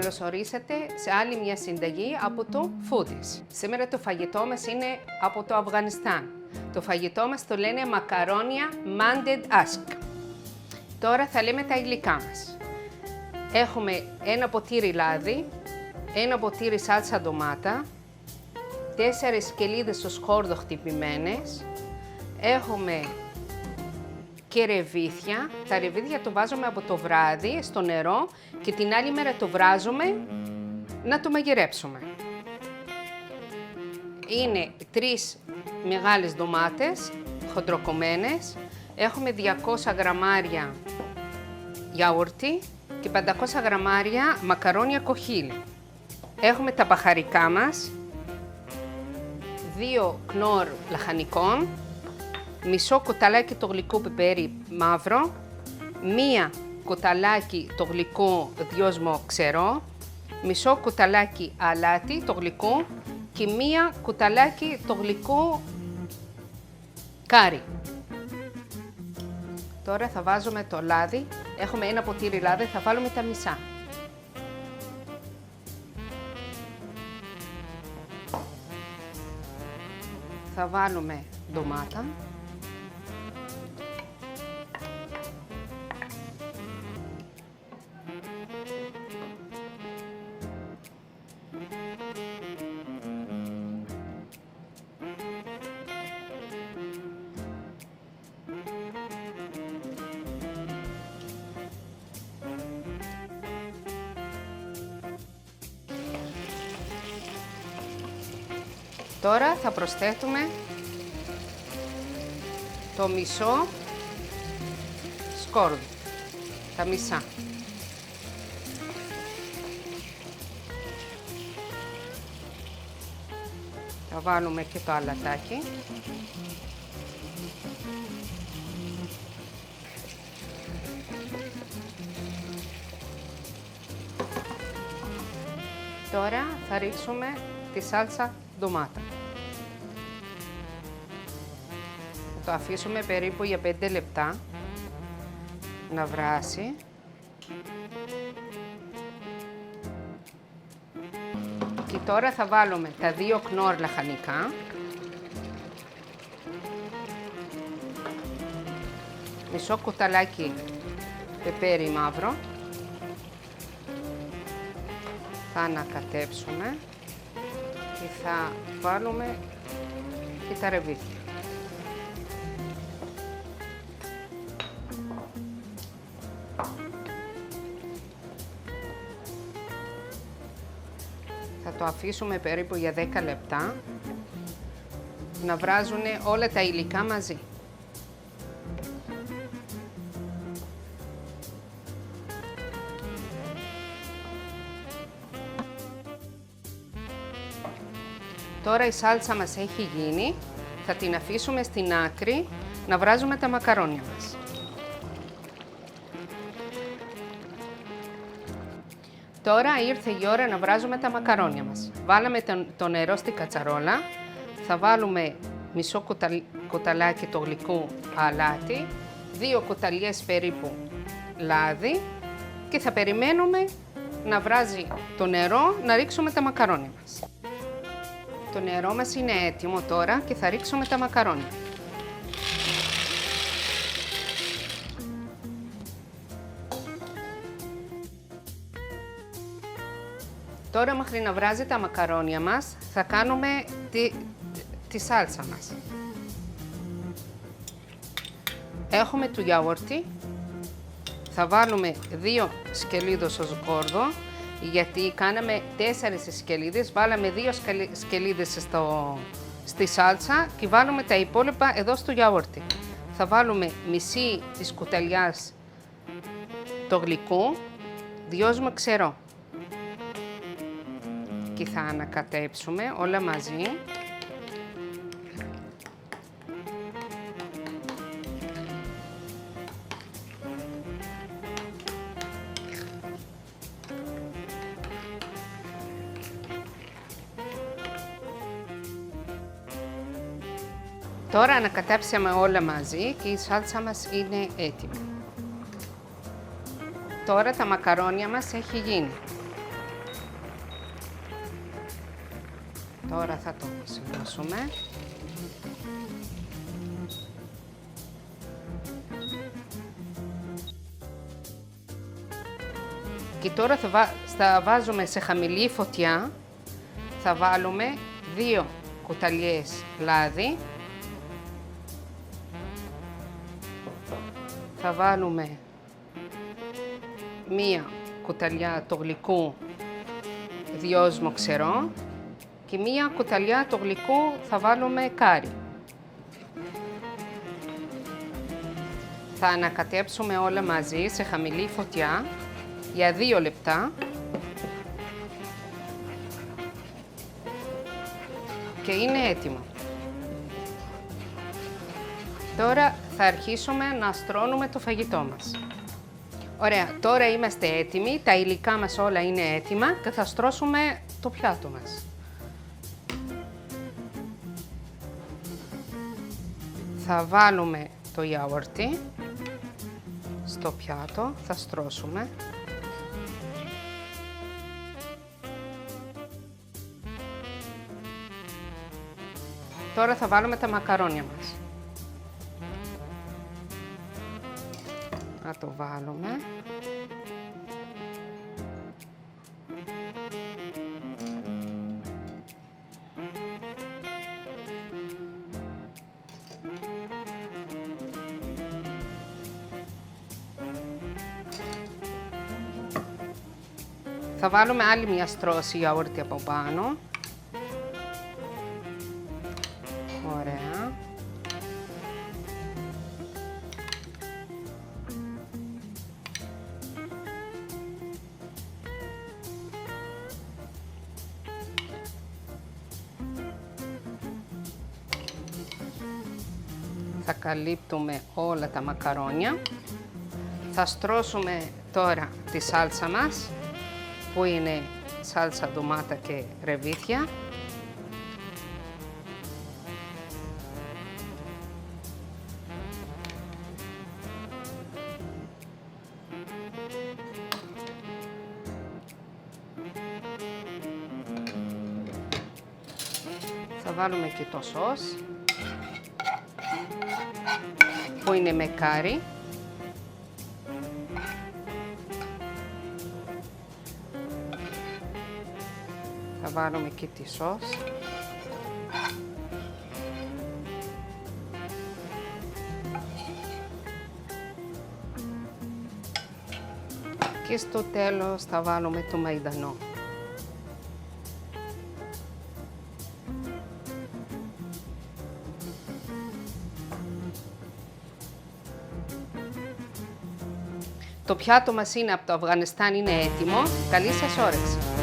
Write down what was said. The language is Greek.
Καλώς ορίσατε σε άλλη μια συνταγή από το Foodies. Σήμερα το φαγητό μας είναι από το Αφγανιστάν. Το φαγητό μας το λένε μακαρόνια Manded Ask. Τώρα θα λέμε τα υλικά μας. Έχουμε ένα ποτήρι λάδι, ένα ποτήρι σάλτσα ντομάτα, 4 σκελίδες στο σκόρδο χτυπημένες. Έχουμε και ρεβίθια. Τα ρεβίθια το βάζουμε από το βράδυ στο νερό και την άλλη μέρα το βράζουμε να το μαγειρέψουμε. Είναι 3 μεγάλες ντομάτες χοντροκομμένες. Έχουμε 200 γραμμάρια γιαούρτι και 500 γραμμάρια μακαρόνια κοχύλι. Έχουμε τα μπαχαρικά μας, 2 κνόρ λαχανικών, μισό κουταλάκι το γλυκό πιπέρι μαύρο, 1 κουταλάκι το γλυκό δυόσμο ξερό, μισό κουταλάκι αλάτι το γλυκό και 1 κουταλάκι το γλυκό κάρι. Τώρα θα βάζουμε το λάδι. Έχουμε ένα ποτήρι λάδι, θα βάλουμε τα μισά. Θα βάλουμε ντομάτα. Τώρα θα προσθέτουμε το μισό σκόρδο, τα μισά. Θα βάλουμε και το αλατάκι. Τώρα θα ρίξουμε τη σάλτσα ντομάτα. Θα το αφήσουμε περίπου για 5 λεπτά να βράσει. Και τώρα θα βάλουμε τα 2 κνόρ λαχανικά. Μισό κουταλάκι πιπέρι μαύρο. Θα ανακατέψουμε και θα βάλουμε και τα ρεβίθια. Θα το αφήσουμε περίπου για 10 λεπτά να βράζουν όλα τα υλικά μαζί. Τώρα η σάλτσα μας έχει γίνει, θα την αφήσουμε στην άκρη να βράζουμε τα μακαρόνια μας. Τώρα ήρθε η ώρα να βράζουμε τα μακαρόνια μας. Βάλαμε το νερό στην κατσαρόλα, θα βάλουμε μισό κουταλάκι το γλυκό αλάτι, 2 κουταλιές περίπου λάδι και θα περιμένουμε να βράζει το νερό να ρίξουμε τα μακαρόνια μας. Το νερό μας είναι έτοιμο τώρα και θα ρίξουμε τα μακαρόνια. Τώρα μέχρι να βράζει τα μακαρόνια μας θα κάνουμε τη σάλτσα μας. Έχουμε το γιαούρτι, θα βάλουμε 2 σκελίδες στο σκόρδο, γιατί κάναμε 4 σκελίδες, βάλαμε 2 σκελίδες στη σάλτσα και βάλουμε τα υπόλοιπα εδώ στο γιαούρτι. Θα βάλουμε μισή της κουταλιάς το γλυκό, δυόσμο ξερό. Και θα ανακατέψουμε όλα μαζί. Τώρα ανακατέψαμε όλα μαζί και η σάλτσα μας είναι έτοιμη. Τώρα τα μακαρόνια μας έχει γίνει. Τώρα θα το σηκώσουμε. Και τώρα θα βάζουμε σε χαμηλή φωτιά, θα βάλουμε 2 κουταλιές λάδι, θα βάλουμε 1 κουταλιά του γλυκού δυόσμο ξερό και 1 κουταλιά του γλυκού θα βάλουμε κάρι. Θα ανακατέψουμε όλα μαζί σε χαμηλή φωτιά για 2 λεπτά και είναι έτοιμο. Τώρα θα αρχίσουμε να στρώνουμε το φαγητό μας. Ωραία, τώρα είμαστε έτοιμοι, τα υλικά μας όλα είναι έτοιμα και θα στρώσουμε το πιάτο μας. Θα βάλουμε το γιαούρτι στο πιάτο, θα στρώσουμε. Τώρα θα βάλουμε τα μακαρόνια μας. Να το βάλουμε. Θα βάλουμε άλλη μια στρώση γιαούρτι από πάνω. Ωραία. Θα καλύπτουμε όλα τα μακαρόνια. Θα στρώσουμε τώρα τη σάλτσα μας, που είναι σάλτσα ντομάτα και ρεβίθια. Θα βάλουμε και το σος, που είναι με κάρι. Θα βάλουμε και τη σος. Και στο τέλος θα βάλουμε το μαϊντανό. Το πιάτο μας είναι από το Αφγανιστάν, είναι έτοιμο. Καλή σας όρεξη!